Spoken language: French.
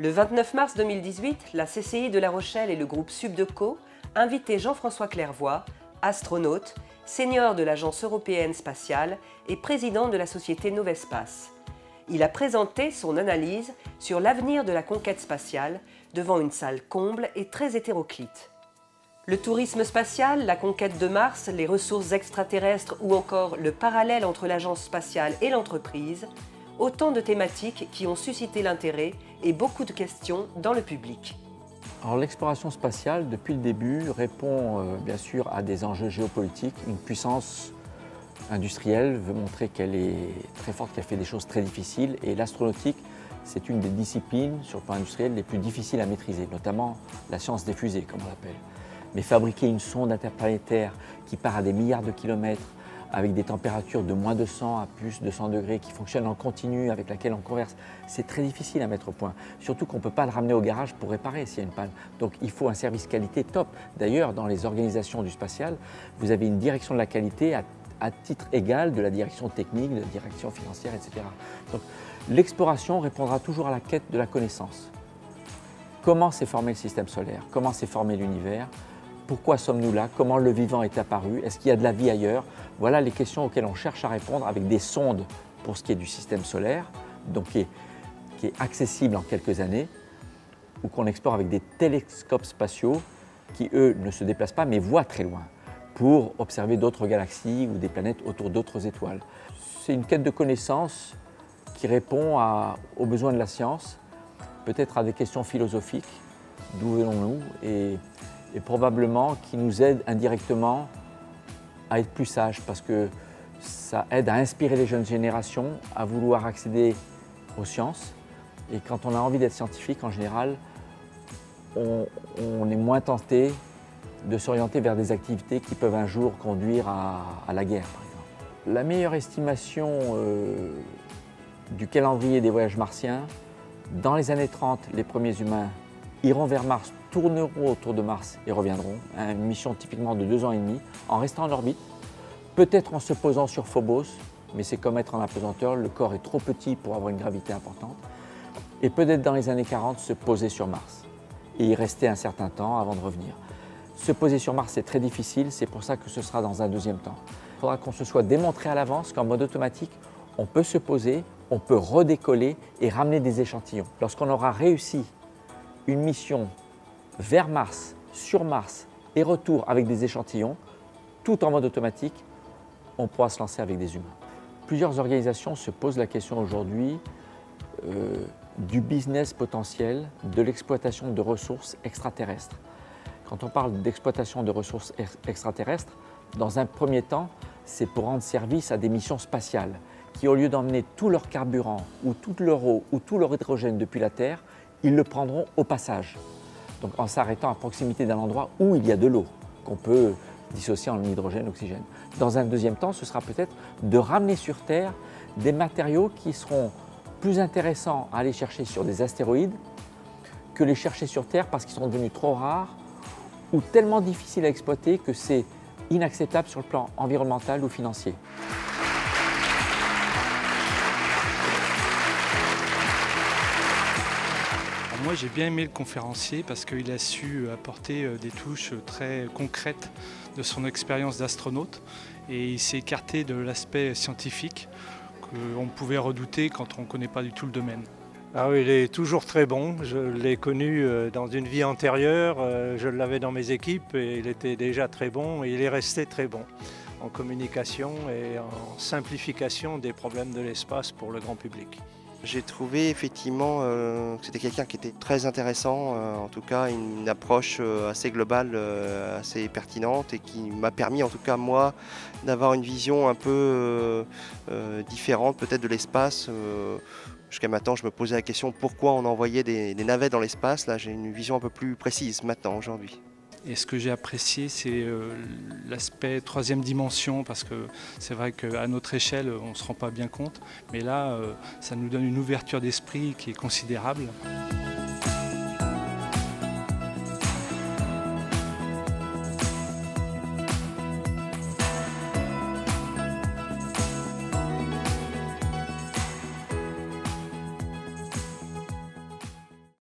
Le 29 mars 2018, la CCI de La Rochelle et le groupe Subdeco invitaient Jean-François Clairvoy, astronaute, senior de l'Agence européenne spatiale et président de la société Novespace. Il a présenté son analyse sur l'avenir de la conquête spatiale devant une salle comble et très hétéroclite. Le tourisme spatial, la conquête de Mars, les ressources extraterrestres ou encore le parallèle entre l'agence spatiale et l'entreprise, autant de thématiques qui ont suscité l'intérêt et beaucoup de questions dans le public. Alors l'exploration spatiale, depuis le début, répond bien sûr à des enjeux géopolitiques. Une puissance industrielle veut montrer qu'elle est très forte, qu'elle fait des choses très difficiles. Et l'astronautique, c'est une des disciplines sur le plan industriel les plus difficiles à maîtriser, notamment la science des fusées, comme on l'appelle. Mais fabriquer une sonde interplanétaire qui part à des milliards de kilomètres, avec des températures de moins 200 à plus 200 degrés, qui fonctionne en continu, avec laquelle on converse, c'est très difficile à mettre au point. Surtout qu'on ne peut pas le ramener au garage pour réparer s'il y a une panne. Donc il faut un service qualité top. D'ailleurs, dans les organisations du spatial, vous avez une direction de la qualité à titre égal de la direction technique, de la direction financière, etc. Donc l'exploration répondra toujours à la quête de la connaissance. Comment s'est formé le système solaire? Comment s'est formé l'univers? Pourquoi sommes-nous là? Comment le vivant est apparu? Est-ce qu'il y a de la vie ailleurs? Voilà les questions auxquelles on cherche à répondre avec des sondes pour ce qui est du système solaire, donc qui est accessible en quelques années, ou qu'on explore avec des télescopes spatiaux qui, eux, ne se déplacent pas mais voient très loin pour observer d'autres galaxies ou des planètes autour d'autres étoiles. C'est une quête de connaissances qui répond aux besoins de la science, peut-être à des questions philosophiques, d'où venons-nous, et probablement qui nous aide indirectement à être plus sages, parce que ça aide à inspirer les jeunes générations à vouloir accéder aux sciences. Et quand on a envie d'être scientifique, en général, on est moins tenté de s'orienter vers des activités qui peuvent un jour conduire à la guerre, par exemple. La meilleure estimation du calendrier des voyages martiens, dans les années 30, les premiers humains iront vers Mars, tourneront autour de Mars et reviendront. Une mission typiquement de 2 ans et demi, en restant en orbite, peut-être en se posant sur Phobos, mais c'est comme être en apesanteur, le corps est trop petit pour avoir une gravité importante. Et peut-être dans les années 40, se poser sur Mars et y rester un certain temps avant de revenir. Se poser sur Mars, c'est très difficile, c'est pour ça que ce sera dans un deuxième temps. Il faudra qu'on se soit démontré à l'avance qu'en mode automatique, on peut se poser, on peut redécoller et ramener des échantillons. Lorsqu'on aura réussi une mission vers Mars, sur Mars et retour avec des échantillons, tout en mode automatique, on pourra se lancer avec des humains. Plusieurs organisations se posent la question aujourd'hui du business potentiel de l'exploitation de ressources extraterrestres. Quand on parle d'exploitation de ressources extraterrestres, dans un premier temps, c'est pour rendre service à des missions spatiales qui, au lieu d'emmener tout leur carburant ou toute leur eau ou tout leur hydrogène depuis la Terre, ils le prendront au passage. Donc en s'arrêtant à proximité d'un endroit où il y a de l'eau, qu'on peut dissocier en hydrogène, oxygène. Dans un deuxième temps, ce sera peut-être de ramener sur Terre des matériaux qui seront plus intéressants à aller chercher sur des astéroïdes que les chercher sur Terre parce qu'ils seront devenus trop rares ou tellement difficiles à exploiter que c'est inacceptable sur le plan environnemental ou financier. Moi, j'ai bien aimé le conférencier parce qu'il a su apporter des touches très concrètes de son expérience d'astronaute et il s'est écarté de l'aspect scientifique qu'on pouvait redouter quand on ne connaît pas du tout le domaine. Ah oui, il est toujours très bon. Je l'ai connu dans une vie antérieure, je l'avais dans mes équipes et il était déjà très bon et il est resté très bon en communication et en simplification des problèmes de l'espace pour le grand public. J'ai trouvé effectivement que c'était quelqu'un qui était très intéressant, en tout cas une approche assez globale, assez pertinente et qui m'a permis en tout cas moi d'avoir une vision un peu différente peut-être de l'espace. Jusqu'à maintenant je me posais la question pourquoi on envoyait des navettes dans l'espace. Là j'ai une vision un peu plus précise maintenant aujourd'hui. Et ce que j'ai apprécié, c'est l'aspect troisième dimension, parce que c'est vrai qu'à notre échelle, on ne se rend pas bien compte. Mais là, ça nous donne une ouverture d'esprit qui est considérable.